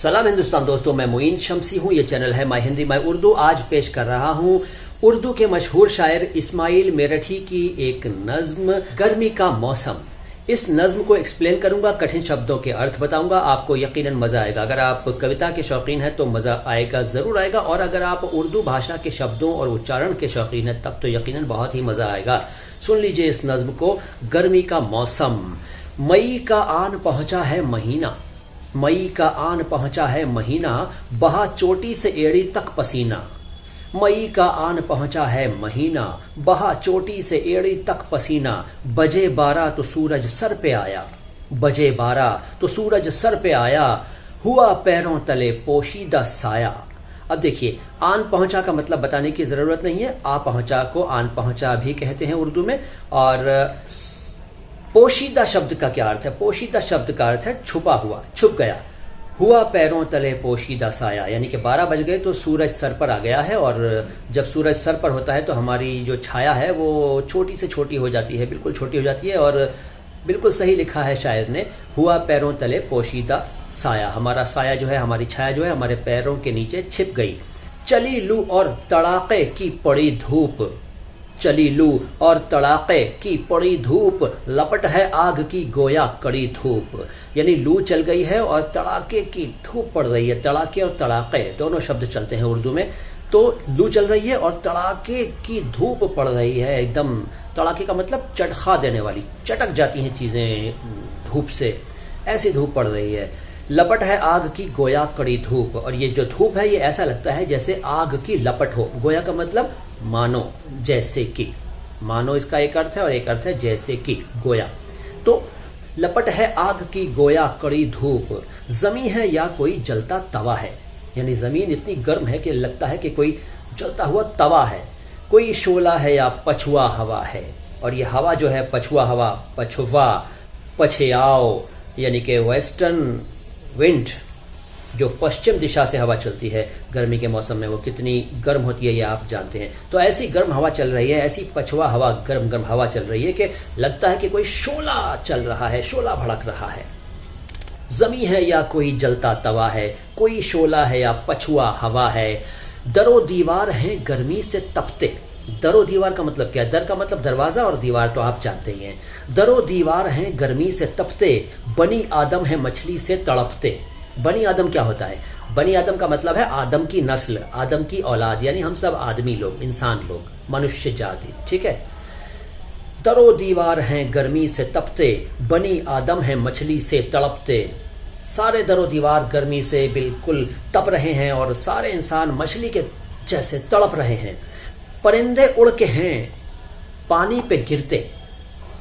सलाम हिंदुस्तान दोस्तों, मैं मुईन शम्सी हूँ। ये चैनल है माई हिंदी माई उर्दू। आज पेश कर रहा हूँ उर्दू के मशहूर शायर इस्माइल मेरठी की एक नज्म गर्मी का मौसम। इस नज्म को एक्सप्लेन करूंगा, कठिन शब्दों के अर्थ बताऊंगा, आपको यकीनन मजा आएगा। अगर आप कविता के शौकीन हैं तो मजा आएगा, जरूर आएगा। और अगर आप उर्दू भाषा के शब्दों और उच्चारण के शौकीन हैं तब तो यकीनन बहुत ही मजा आएगा। सुन लीजिए इस नज्म को। गर्मी का मौसम। मई का आन पहुंचा है महीना, मई का आन पहुंचा है महीना, बहा चोटी से एड़ी तक पसीना। मई का आन पहुंचा है महीना, बहा चोटी से एड़ी तक पसीना। बजे 12 तो सूरज सर पे आया, बजे 12 तो सूरज सर पे आया, हुआ पैरों तले पोशीदा साया। अब देखिए, आन पहुंचा का मतलब बताने की जरूरत नहीं है। आ पहुंचा को आन पहुंचा भी कहते हैं उर्दू में। और पोशीदा शब्द का क्या अर्थ है? पोशीदा शब्द का अर्थ है छुपा हुआ, छुप गया। हुआ पैरों तले पोशीदा साया, यानी कि 12 बज गए तो सूरज सर पर आ गया है। और जब सूरज सर पर होता है तो हमारी जो छाया है वो छोटी से छोटी हो जाती है, बिल्कुल छोटी हो जाती है। और बिल्कुल सही लिखा है शायर ने, हुआ पैरों तले पोशीदा साया। हमारा साया जो है, हमारी छाया जो है, हमारे पैरों के नीचे छिप गई। चली लू और तड़ाके की पड़ी धूप, चली लू और तड़ाके की पड़ी धूप, लपट है आग की गोया कड़ी धूप। यानी लू चल गई है और तड़ाके की धूप पड़ रही है। तड़ाके और तड़ाके दोनों शब्द चलते हैं उर्दू में। तो लू चल रही है और तड़ाके की धूप पड़ रही है। एकदम तड़ाके का मतलब चटखा देने वाली, चटक जाती हैं चीजें धूप से, ऐसी धूप पड़ रही है। लपट है आग की गोया कड़ी धूप, और ये जो धूप है ये ऐसा लगता है जैसे आग की लपट हो। गोया का मतलब मानो, जैसे कि, मानो इसका एक अर्थ है और एक अर्थ है जैसे कि, गोया। तो लपट है आग की गोया कड़ी धूप, जमी है या कोई जलता तवा है। यानी जमीन इतनी गर्म है कि लगता है कि कोई जलता हुआ तवा है। कोई शोला है या पछुआ हवा है। और ये हवा जो है पछुआ हवा, पछुआ, पछेआओ, यानी कि वेस्टर्न विंड, जो पश्चिम दिशा से हवा चलती है गर्मी के मौसम में, वो कितनी गर्म होती है ये आप जानते हैं। तो ऐसी गर्म हवा चल रही है, ऐसी पछुआ हवा, गर्म गर्म हवा चल रही है कि लगता है कि कोई शोला चल रहा है, शोला भड़क रहा है। जमी है या कोई जलता तवा है, कोई शोला है या पछुआ हवा है। दरो दीवार हैं गर्मी से तपते। दरो दीवार का मतलब क्या है? दर का मतलब दरवाजा और दीवार तो आप जानते ही हैं। दरो दीवार हैं गर्मी से तपते, बनी आदम है मछली से तड़पते। बनी आदम क्या होता है? बनी आदम का मतलब है आदम की नस्ल, आदम की औलाद, यानी हम सब आदमी लोग, इंसान लोग, मनुष्य जाति। ठीक है। दरो दीवार हैं गर्मी से तपते, बनी आदम है मछली से तड़पते। सारे दरो दीवार गर्मी से बिल्कुल तप रहे हैं और सारे इंसान मछली के जैसे तड़प रहे हैं। परिंदे उड़ के हैं पानी पे गिरते,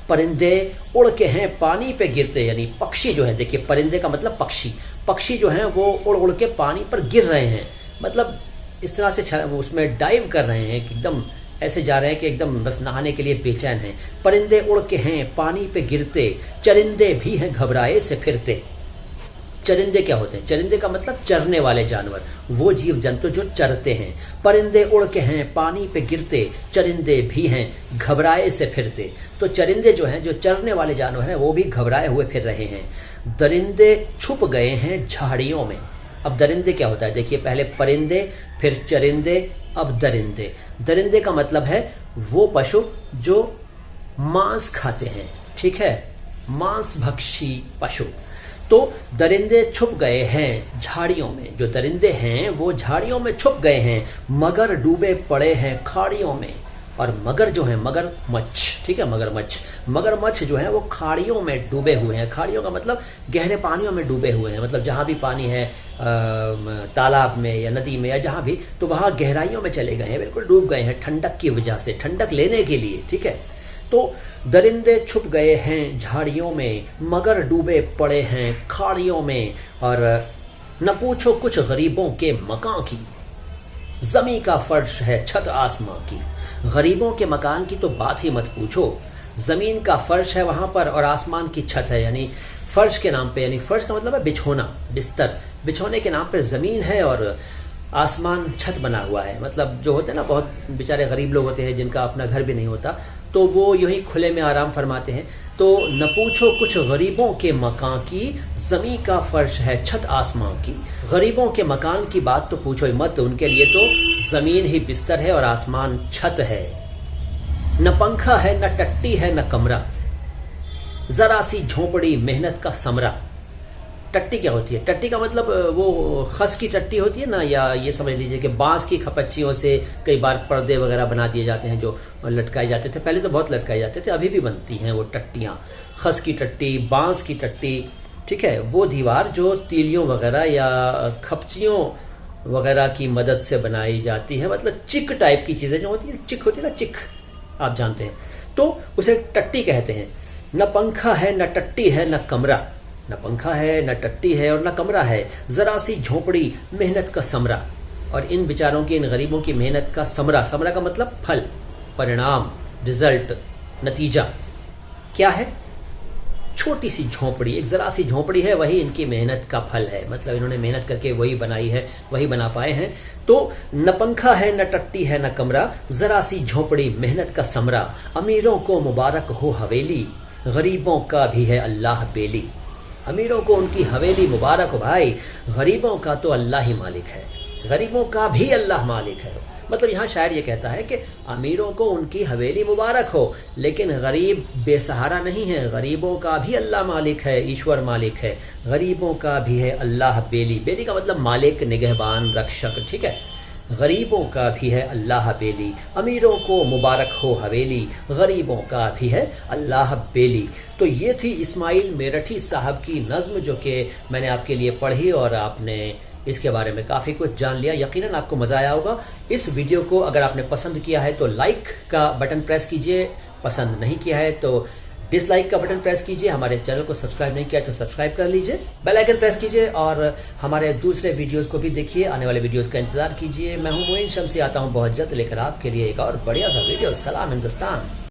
परिंदे उड़ के हैं पानी पे गिरते। यानी पक्षी जो है, देखिए परिंदे का मतलब पक्षी, पक्षी जो हैं वो उड़ उड़ के पानी पर गिर रहे हैं। मतलब इस तरह से उसमें डाइव कर रहे हैं कि एकदम ऐसे जा रहे हैं कि एकदम बस नहाने के लिए बेचैन हैं। परिंदे उड़ के हैं पानी पे गिरते, चरिंदे भी हैं घबराए से फिरते। चरिंदे क्या होते हैं? चरिंदे का मतलब चरने वाले जानवर, वो जीव जंतु जो चरते हैं। परिंदे उड़ के हैं पानी पे गिरते, चरिंदे भी हैं घबराए से फिरते। तो चरिंदे जो हैं, जो चरने वाले जानवर हैं, वो भी घबराए हुए फिर रहे हैं। दरिंदे छुप गए हैं झाड़ियों में। अब दरिंदे क्या होता है? देखिए, पहले परिंदे, फिर चरिंदे, अब दरिंदे। दरिंदे का मतलब है वो पशु जो मांस खाते हैं। ठीक है, मांस भक्षी पशु। तो दरिंदे छुप गए हैं झाड़ियों में। जो दरिंदे हैं वो झाड़ियों में छुप गए हैं। मगर डूबे पड़े हैं खाड़ियों में। और मगर जो है, मगर मच्छ, ठीक है, मगरमच्छ, मगरमच्छ जो है वो खाड़ियों में डूबे हुए हैं। खाड़ियों का मतलब गहरे पानियों में डूबे हुए हैं। मतलब जहां भी पानी है, तालाब में या नदी में या जहां भी, तो वहां गहराइयों में चले गए हैं, बिल्कुल डूब गए हैं ठंडक की वजह से, ठंडक लेने के लिए। ठीक है। तो दरिंदे छुप गए हैं झाड़ियों में, मगर डूबे पड़े हैं खाड़ियों में। और न पूछो कुछ गरीबों के मकान की, जमी का फर्श है छत आसमां की। गरीबों के मकान की तो बात ही मत पूछो, जमीन का फर्श है वहां पर और आसमान की छत है। यानी फर्श के नाम पे, यानी फर्श का मतलब है बिछोना, बिस्तर, बिछोने के नाम पे जमीन है और आसमान छत बना हुआ है। मतलब जो होते हैं ना, बहुत बेचारे गरीब लोग होते हैं जिनका अपना घर भी नहीं होता, तो वो यूं ही खुले में आराम फरमाते हैं। तो न पूछो कुछ गरीबों के मकान की, जमी का फर्श है छत आसमां की। गरीबों के मकान की बात तो पूछो ही मत, उनके लिए तो जमीन ही बिस्तर है और आसमान छत है। न पंखा है न टट्टी है न कमरा, जरा सी झोपड़ी मेहनत का समरा। टट्टी क्या होती है? टट्टी का मतलब वो खस की टट्टी होती है ना, या ये समझ लीजिए कि बांस की खपच्चियों से कई बार पर्दे वगैरह बना दिए जाते हैं जो लटकाए जाते थे। पहले तो बहुत लटकाए जाते थे, अभी भी बनती हैं वो टट्टियां। खस की टट्टी, बांस की टट्टी, ठीक है, वो दीवार जो तीलियों वगैरह या खपचियों वगैरह की मदद से बनाई जाती है, मतलब चिक टाइप की चीजें जो होती है, चिक होती है ना, चिक आप जानते हैं, तो उसे टट्टी कहते हैं। न पंखा है न टट्टी है न कमरा, न पंखा है न टट्टी है और न कमरा है, जरा सी झोपड़ी मेहनत का समरा। और इन बेचारों की, इन गरीबों की मेहनत का समरा, समरा का मतलब फल, परिणाम, रिजल्ट, नतीजा क्या है? छोटी सी झोपड़ी, एक जरा सी झोपड़ी है, वही इनकी मेहनत का फल है। मतलब इन्होंने मेहनत करके वही बनाई है, वही बना पाए हैं। तो न पंखा है न टट्टी है न कमरा, जरा सी झोपड़ी मेहनत का समरा। अमीरों को मुबारक हो हवेली, गरीबों का भी है अल्लाह बेली। अमीरों को उनकी हवेली मुबारक हो भाई, गरीबों का तो अल्लाह ही मालिक है, गरीबों का भी अल्लाह मालिक है। मतलब यहाँ शायर ये कहता है कि अमीरों को उनकी हवेली मुबारक हो, लेकिन गरीब बेसहारा नहीं है, गरीबों का भी अल्लाह मालिक है, ईश्वर मालिक है। गरीबों का भी है अल्लाह बेली, बेली का मतलब मालिक, निगहबान, रक्षक, ठीक है। गरीबों का भी है अल्लाह बेली, अमीरों को मुबारक हो हवेली, गरीबों का भी है अल्लाह बेली। तो ये थी इस्माइल मेरठी साहब की नज्म, जो कि मैंने आपके लिए पढ़ी और आपने इसके बारे में काफी कुछ जान लिया। यकीनन आपको मजा आया होगा। इस वीडियो को अगर आपने पसंद किया है तो लाइक का बटन प्रेस कीजिए, पसंद नहीं किया है तो डिसलाइक का बटन प्रेस कीजिए। हमारे चैनल को सब्सक्राइब नहीं किया तो सब्सक्राइब कर लीजिए, बेल आइकन प्रेस कीजिए और हमारे दूसरे वीडियोस को भी देखिए। आने वाले वीडियोस का इंतजार कीजिए। मैं हूं मोइन शम्सी, आता हूं बहुत जल्द लेकर आपके लिए एक और बढ़िया सा वीडियो। सलाम हिंदुस्तान।